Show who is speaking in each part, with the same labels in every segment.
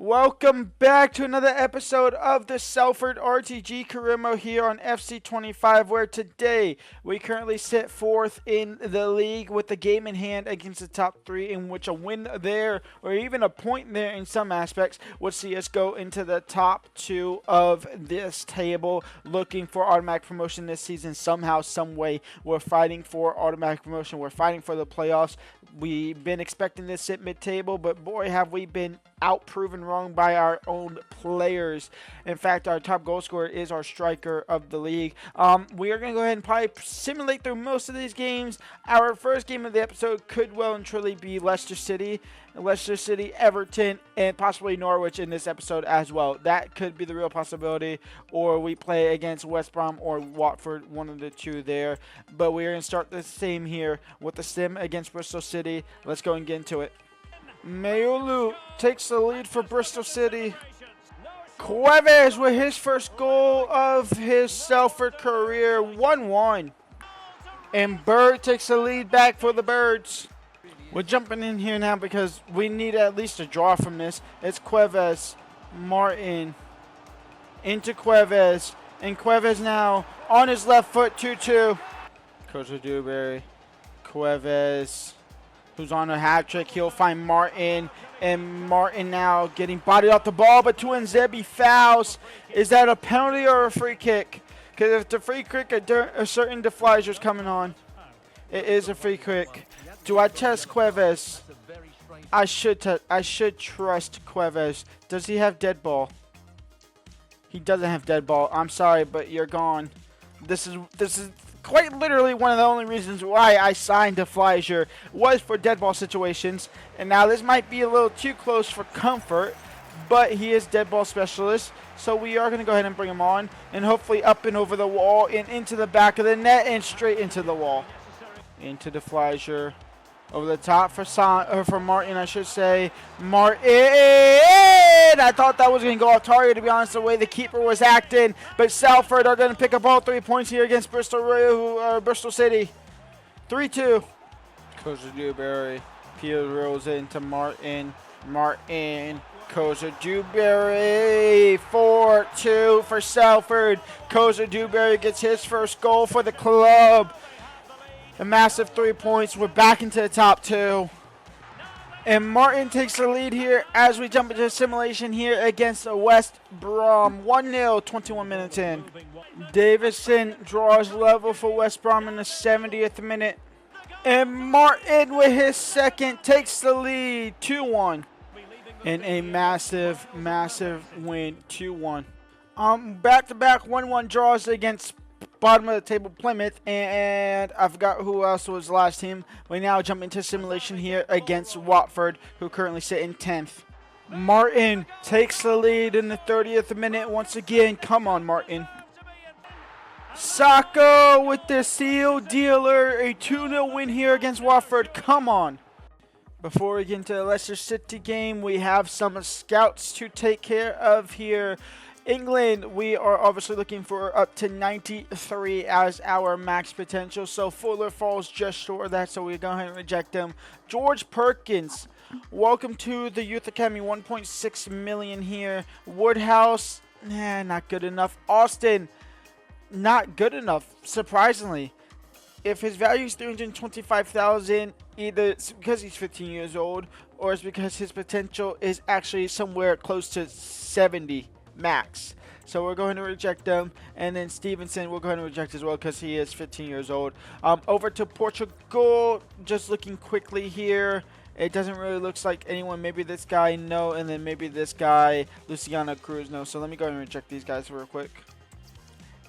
Speaker 1: Welcome back to another episode of the Salford RTG Career Mode here on FC25, where today we currently sit fourth in the league with the game in hand against the top three, in which a win there or even a point there in some aspects would see us go into the top two of this table, looking for automatic promotion this season. Somehow, some way, we're fighting for automatic promotion. We're fighting for the playoffs. We've been expecting this sit mid-table, but boy, have we been outproven wrong by our own players. In fact, our top goal scorer is our striker of the league. We are going to go ahead and probably simulate through most of these games. Our first game of the episode could well and truly be Leicester City, Everton, and possibly Norwich in this episode as well. That could be the real possibility. Or we play against West Brom or Watford, one of the two there. But we're going to start the same here with the sim against Bristol City. Let's go and get into it. Mayulu takes the lead for Bristol City. Cuevas with his first goal of his Salford career, 1-1. And Bird takes the lead back for the Birds. We're jumping in here now because we need at least a draw from this. It's Cuevas, Martin, into Cuevas. And Cuevas now on his left foot, 2-2. Coach Dewberry, Cuevas, who's on a hat trick. He'll find Martin, and Martin now getting bodied off the ball, but Tuanzebe fouls. Is that a penalty or a free kick? Because if it's a free kick, a certain defliger's coming on. It is a free kick. Do I test Cuevas? I should trust Cuevas. Does he have dead ball? He doesn't have dead ball. I'm sorry, but you're gone. This is quite literally one of the only reasons why I signed Defliger was for dead ball situations. And now this might be a little too close for comfort, but he is dead ball specialist. So we are going to go ahead and bring him on, and hopefully up and over the wall and into the back of the net and straight into the wall. Into Defliger. Over the top for Martin, I should say. Martin! I thought that was going to go off target, to be honest, the way the keeper was acting. But Salford are going to pick up all 3 points here against Bristol City. 3-2. Coach Dewberry. Peel rolls into Martin. Martin. Coach Dewberry. 4-2 for Salford. Coach Dewberry gets his first goal for the club. A massive 3 points. We're back into the top two. And Martin takes the lead here as we jump into simulation here against West Brom. 1-0, 21 minutes in. Davison draws level for West Brom in the 70th minute. And Martin with his second takes the lead. 2-1. And a massive, massive win. 2-1. Back-to-back 1-1 draws against bottom of the table Plymouth, and I forgot who else was last team. We now jump into simulation here against Watford, who currently sit in 10th. Martin takes the lead in the 30th minute once again. Come on, Martin. Sacco with the seal dealer. A 2-0 win here against Watford. Come on. Before we get into the Leicester City game, we have some scouts to take care of here. England, we are obviously looking for up to 93 as our max potential. So Fuller falls just short of that, so we go ahead and reject him. George Perkins, welcome to the Youth Academy, 1.6 million here. Woodhouse, not good enough. Austin, not good enough, surprisingly. If his value is 325,000, either it's because he's 15 years old, or it's because his potential is actually somewhere close to 70. Max. So we're going to reject them. And then Stevenson we're going to reject as well because he is 15 years old. Over to Portugal. Just looking quickly here. It doesn't really look like anyone. Maybe this guy, no. And then maybe this guy, Luciano Cruz, no. So let me go ahead and reject these guys real quick.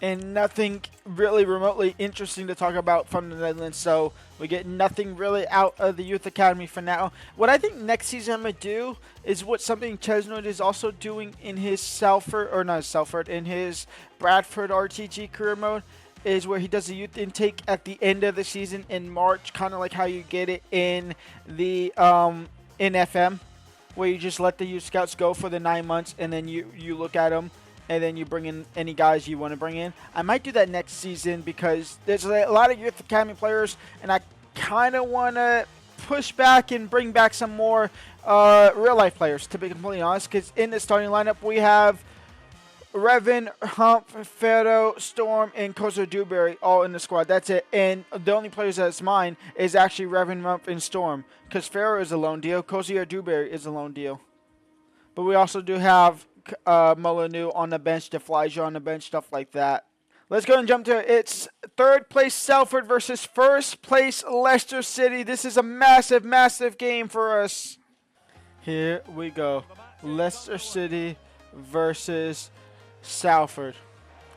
Speaker 1: And nothing really remotely interesting to talk about from the Netherlands. So we get nothing really out of the Youth Academy for now. What I think next season I'm going to do is what something Chesnoid is also doing in his in his Bradford RTG Career Mode, is where he does a youth intake at the end of the season in March, kind of like how you get it in the in FM, where you just let the youth scouts go for the 9 months and then you look at them. And then you bring in any guys you want to bring in. I might do that next season because there's a lot of Youth Academy players, and I kind of want to push back and bring back some more real-life players, to be completely honest, because in the starting lineup we have Revan, Hump, Pharaoh, Storm, and Kozo Dewberry all in the squad. That's it. And the only players that's mine is actually Revan, Hump, and Storm, because Pharaoh is a loan deal. Kozo Dewberry is a loan deal. But we also do have Molyneux on the bench, DeFlyger on the bench, stuff like that. Let's go and jump to it. It's third place Salford versus first place Leicester City. This is a massive, massive game for us. Here we go. Leicester City versus Salford.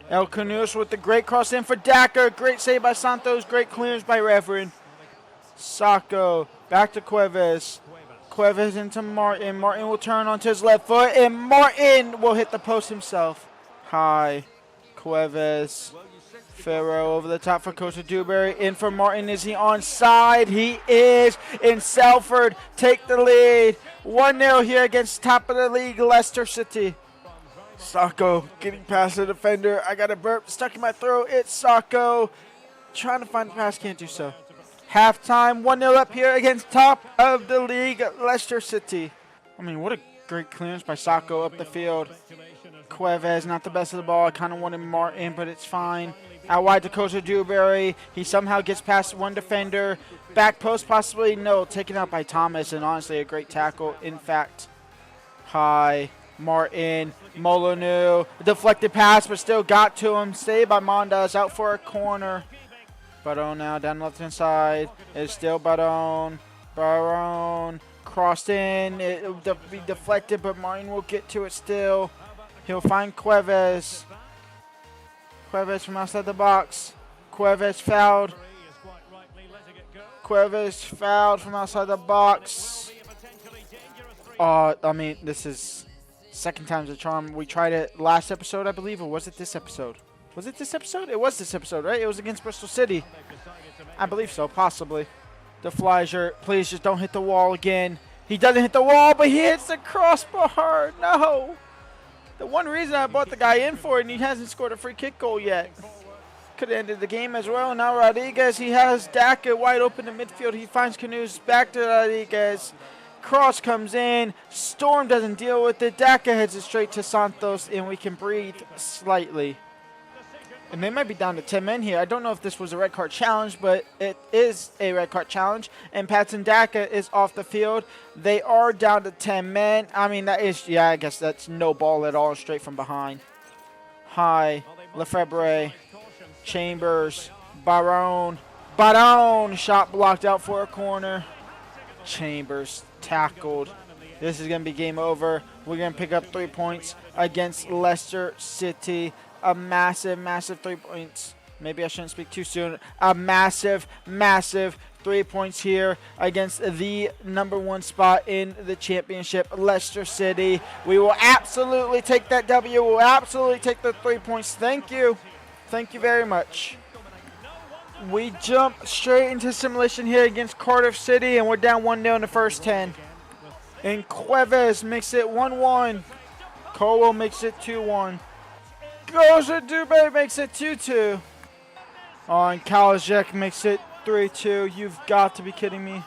Speaker 1: El Canus with the great cross in for Daka. Great save by Santos. Great clearance by Reverend. Sacco. Back to Cuevas. Cuevas into Martin. Martin will turn onto his left foot. And Martin will hit the post himself. High. Cuevas. Pharaoh over the top for Kozo Dewberry. In for Martin. Is he onside? He is. And Salford take the lead. 1-0 here against top of the league, Leicester City. Sacco getting past the defender. I got a burp stuck in my throat. It's Sacco. Trying to find the pass, can't do so. Halftime, 1-0 up here against top of the league, Leicester City. I mean, what a great clearance by Sacco up the field. Cuevas, not the best of the ball. I kind of wanted Martin, but it's fine. Out wide to Kozo Dewberry. He somehow gets past one defender. Back post possibly, no. Taken out by Thomas, and honestly a great tackle. In fact, high. Martin, Molyneux, deflected pass, but still got to him. Saved by Mondas, out for a corner. Baron now down the left-hand side. It's still Baron. Baron crossed in. It will be deflected, but Martin will get to it still. He'll find Cuevas. Cuevas from outside the box. Cuevas fouled. Cuevas fouled from outside the box. I mean, this is second time's a charm. We tried it last episode, I believe, or was it this episode? Was it this episode? It was this episode, right? It was against Bristol City. I believe so, possibly. DeFlyger, please just don't hit the wall again. He doesn't hit the wall, but he hits the crossbar. No. The one reason I brought the guy in for it, and he hasn't scored a free kick goal yet. Could have ended the game as well. Now Rodriguez, he has Daka wide open in midfield. He finds Canoes back to Rodriguez. Cross comes in. Storm doesn't deal with it. Daka heads it straight to Santos, and we can breathe slightly. And they might be down to 10 men here. I don't know if this was a red card challenge, but it is a red card challenge. And Patson Daka is off the field. They are down to 10 men. I mean, that is, yeah, I guess that's no ball at all, straight from behind. High, Lefebvre, Chambers, Baron. Baron, shot blocked out for a corner. Chambers tackled. This is going to be game over. We're going to pick up 3 points against Leicester City. A massive, massive 3 points. Maybe I shouldn't speak too soon. A massive, massive 3 points here against the #1 spot in the championship, Leicester City. We will absolutely take that W. We'll absolutely take the 3 points. Thank you. Thank you very much. We jump straight into simulation here against Cardiff City, and we're down 1-0 in the first 10. And Cuevas makes it 1-1. Cole makes it 2-1. Kozo Dewberry makes it 2-2. Oh, and Kalajek makes it 3-2. You've got to be kidding me.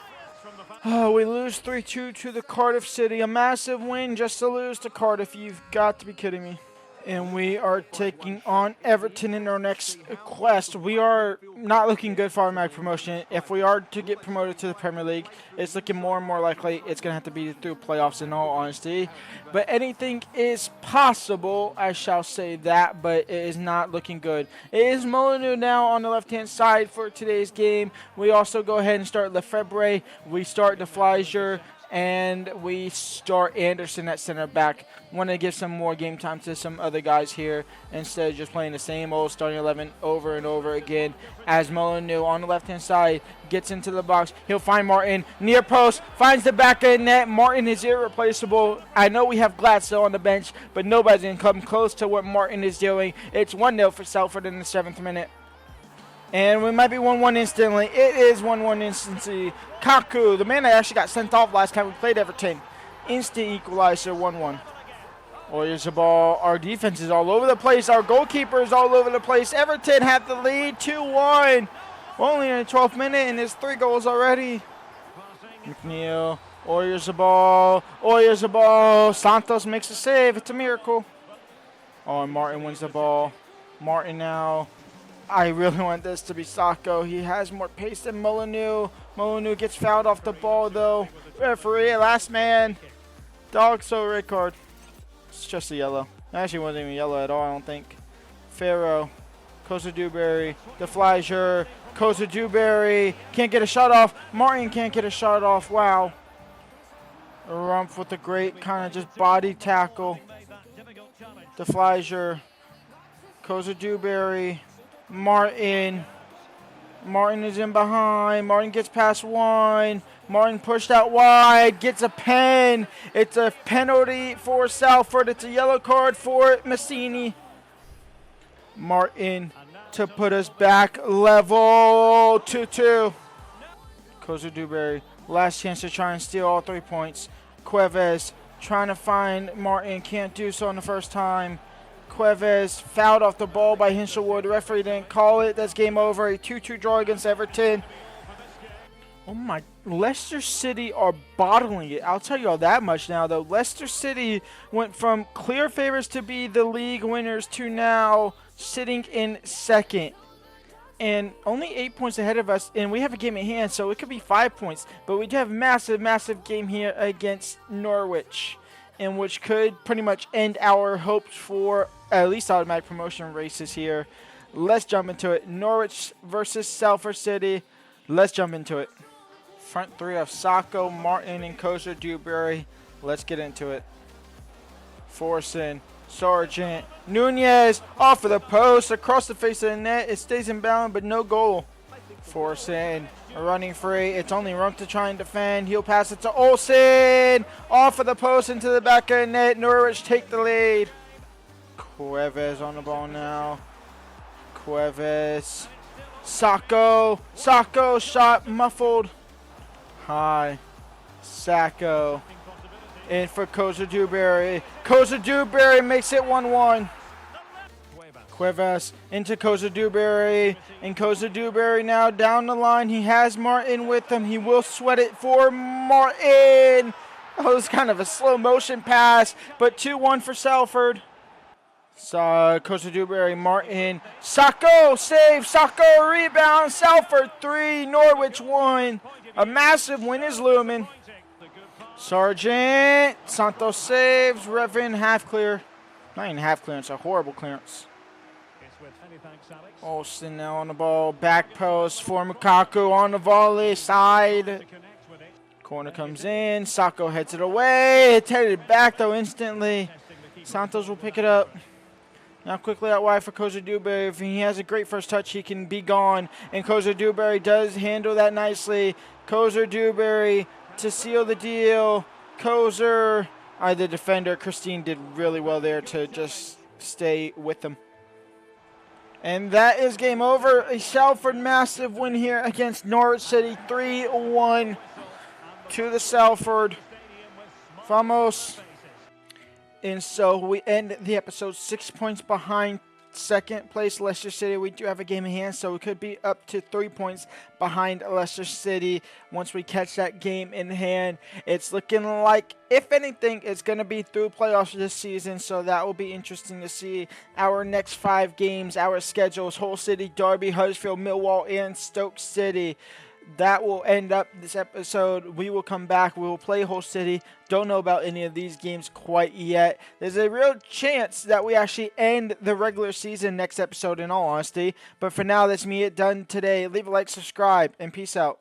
Speaker 1: Oh, we lose 3-2 to the Cardiff City. A massive win just to lose to Cardiff. You've got to be kidding me. And we are taking on Everton in our next quest. We are not looking good for automatic promotion. If we are to get promoted to the Premier League, it's looking more and more likely it's going to have to be through playoffs, in all honesty. But anything is possible, I shall say that, but it is not looking good. It is Molyneux now on the left-hand side for today's game. We also go ahead and start Lefebvre. We start DeFlyger. And we start Anderson at center back. Want to give some more game time to some other guys here instead of just playing the same old starting 11 over and over again. As Molyneux on the left-hand side gets into the box, he'll find Martin near post, finds the back of the net. Martin is irreplaceable. I know we have Gladstone on the bench, but nobody's going to come close to what Martin is doing. It's 1-0 for Salford in the 7th minute. And we might be 1-1 instantly. It is 1-1 instantly. Kaku, the man that actually got sent off last time we played Everton. Instant equalizer, 1-1. Oh, here's the ball. Our defense is all over the place. Our goalkeeper is all over the place. Everton have the lead, 2-1. We're only in the 12th minute, and there's 3 goals already. McNeil. Warriors the ball. Warriors the ball. Santos makes a save. It's a miracle. Oh, and Martin wins the ball. Martin now. I really want this to be Sacco. He has more pace than Molyneux. Molyneux gets fouled off the ball, though. Referee, last man. Dog, so red card. It's just a yellow. It actually wasn't even yellow at all, I don't think. Farrow. Kosa Dewberry. DeFleischer. Kosa Dewberry. Can't get a shot off. Martin can't get a shot off. Wow. Rumpf with a great kind of just body tackle. DeFleischer. Kosa Dewberry. Martin. Martin is in behind. Martin gets past one. Martin pushed out wide. Gets a pen. It's a penalty for Salford. It's a yellow card for Massini. Martin to put us back level 2-2. Kosa Dewberry. Last chance to try and steal all 3 points. Cuevas trying to find Martin. Can't do so on the first time. Cuevas fouled off the ball by Hinshelwood. The referee didn't call it. That's game over. A 2-2 draw against Everton. Oh my, Leicester City are bottling it. I'll tell you all that much now, though. Leicester City went from clear favorites to be the league winners to now sitting in second. And only 8 points ahead of us, and we have a game in hand, so it could be 5 points. But we do have a massive, massive game here against Norwich, in which could pretty much end our hopes for at least automatic promotion races here. Let's jump into it. Norwich versus Salford City. Let's jump into it. Front three of Sacco, Martin, and Kosa Dewberry. Let's get into it. Forson, Sargent, Nunez, off of the post, across the face of the net. It stays in bounds, but no goal. Forson, running free. It's only Rump to try and defend. He'll pass it to Olsen. Off of the post into the back of the net. Norwich take the lead. Cuevas on the ball now. Cuevas. Sacco. Sacco shot muffled. High. Sacco. In for Kosa Dewberry. Kosa Dewberry makes it 1-1. Cuevas into Kosa Dewberry. And Kosa Dewberry now down the line. He has Martin with him. He will sweat it for Martin. Oh, it was kind of a slow motion pass. But 2-1 for Salford. Kosa Dewberry, Martin. Sacco save. Sacco rebound. Salford 3. Norwich 1. A massive win is looming. Sargent. Santos saves. Revan half clear. Not even half clearance. A horrible clearance. Olsen now on the ball. Back post for Mukaku on the volley. Side. Corner comes in. Sacco heads it away. It's headed back though instantly. Santos will pick it up. Now quickly out wide for Kosa Dewberry. If he has a great first touch, he can be gone. And Kosa Dewberry does handle that nicely. Kosa Dewberry to seal the deal. Kosa, the defender, Christine, did really well there to just stay with them. And that is game over. A Salford massive win here against Norwich City. 3-1 to the Salford. Vamos. And so we end the episode 6 points behind second place Leicester City. We do have a game in hand, so we could be up to 3 points behind Leicester City once we catch that game in hand. It's looking like, if anything, it's going to be through playoffs this season, so that will be interesting to see. Our next 5 games, our schedules: Hull City, Derby, Huddersfield, Millwall, and Stoke City. That will end up this episode. We will come back. We will play Hull City. Don't know about any of these games quite yet. There's a real chance that we actually end the regular season next episode, in all honesty. But for now, that's me. Done today. Leave a like, subscribe, and peace out.